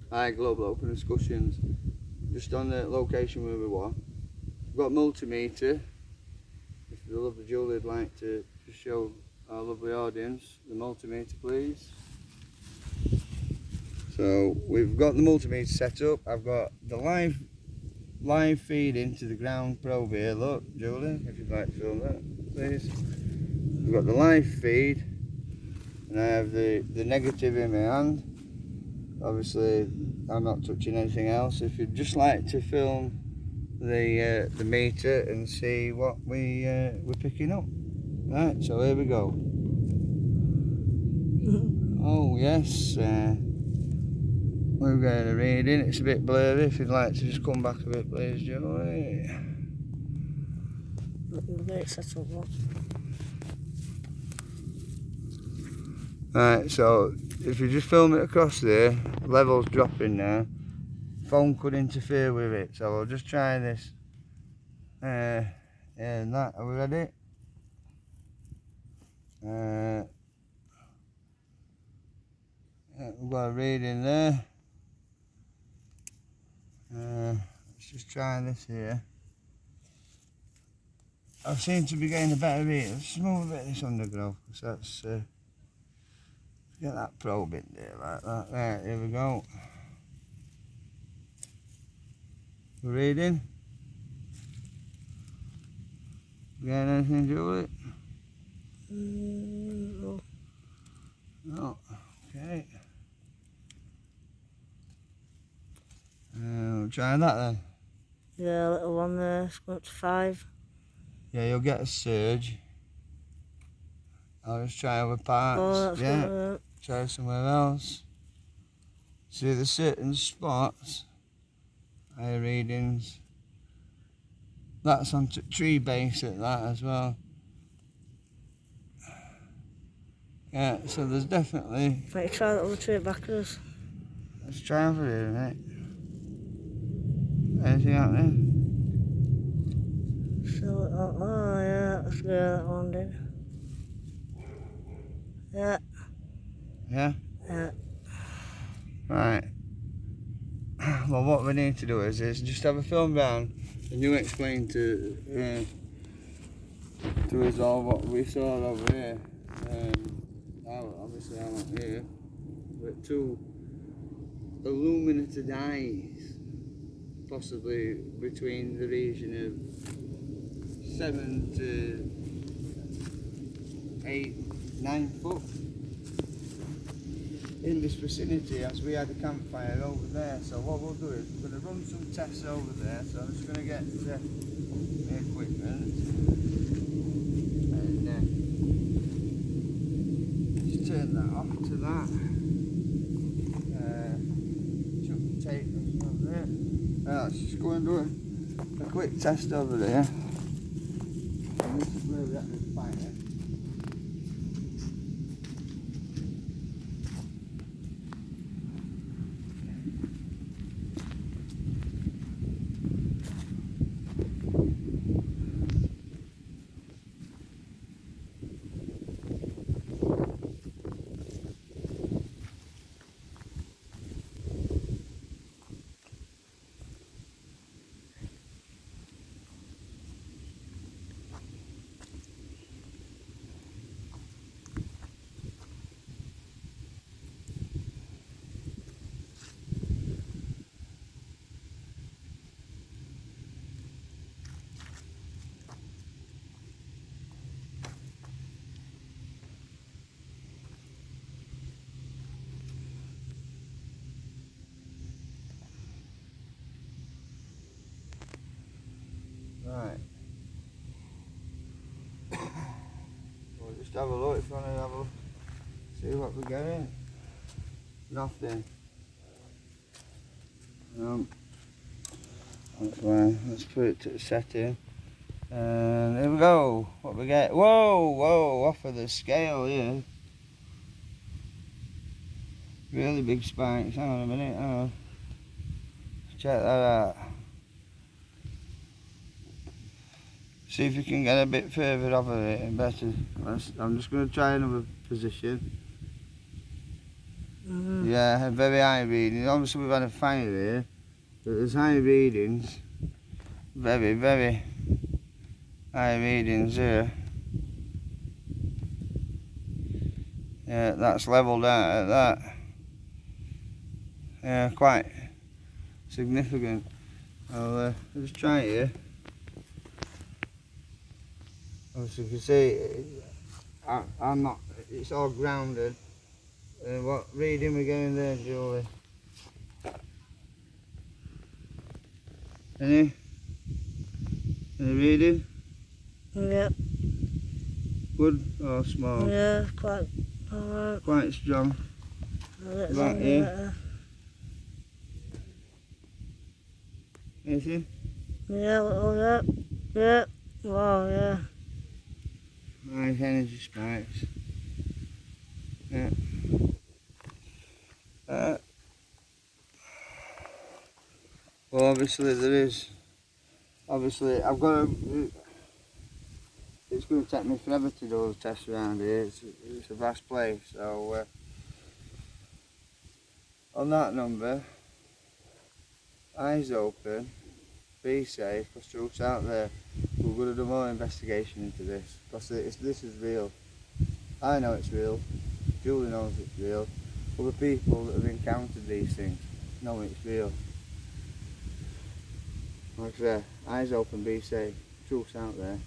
Hi, Global Open Discussions. Just on the location where we were. We've got multimeter. If the lovely Julie would like to just show our lovely audience the multimeter, please. So we've got the multimeter set up. I've got the live feed into the ground probe here. Look, Julie, if you'd like to film that, please. We've got the live feed, and I have the negative in my hand. Obviously, I'm not touching anything else. If you'd just like to film the meter and see what we're picking up. Right, so here we go. Oh yes, we're getting a reading. It's a bit blurry. If you'd like to just come back a bit, please, Joey. Right, so if you just film it across there, level's dropping now. Phone could interfere with it, so we'll just try this. And that, are we ready? Yeah, we've got a reading there. Let's just try this here. I seem to be getting a better reading. Let's move a bit of this undergrowth, because that's get that probe in there like that. Right, here we go. We're reading. Getting anything, Julie? No. No. Okay. We'll try that then. Yeah, a little one there. It's going up to 5. Yeah, you'll get a surge. I'll just try other parts. Oh, that's yeah. good. Try somewhere else. See, there's certain spots. Higher readings. That's on tree base at that as well. Yeah, so there's definitely. Might you try that other tree back at us? Let's try over here, mate. Anything happening? So, oh yeah, that's good. That one did. Yeah. Yeah? Yeah. Right. Well, what we need to do is just have a film round and you explain to us all what we saw over here. Obviously I'm not here, but 2 illuminated eyes, possibly between the region of 7 to 8, 9 foot. In this vicinity, as we had a campfire over there. So what we'll do is we're going to run some tests over there. So I'm just going to get the equipment and just turn that off to that. Chuck the tape over there. Let's just go and do a quick test over there. And this is where we're at the fire. Right. We'll just have a look if you want to have a look. See what we're getting. Nothing. That's why. Let's put it to the setting. And here we go. What we get? Whoa, off of the scale here. Really big spikes. Hang on a minute. Hang on. Check that out. See if you can get a bit further over it and better. I'm just going to try another position. Yeah, very high readings. Obviously we've had a fire here, but there's high readings. Very, very high readings here. Yeah, that's levelled out at that. Yeah, quite significant. I'll just try it here. Obviously you can see, I'm not, it's all grounded. What reading we getting there, Julie? Any reading? Yep. Good or small? Yeah, quite alright. Quite strong. A little Right longer here. better. Anything? Yeah, yep. Yep. Wow, yeah. Nice energy spikes. Yeah. Well, obviously there is. Obviously, I've got to. It's going to take me forever to do all the tests around here. It's a vast place. So, on that number, eyes open, be safe, because truth's out there. We're going to do more investigation into this, because this is real. I know it's real. Julie knows it's real. Other people that have encountered these things know it's real. Like I say, eyes open, be safe. Truth's out there.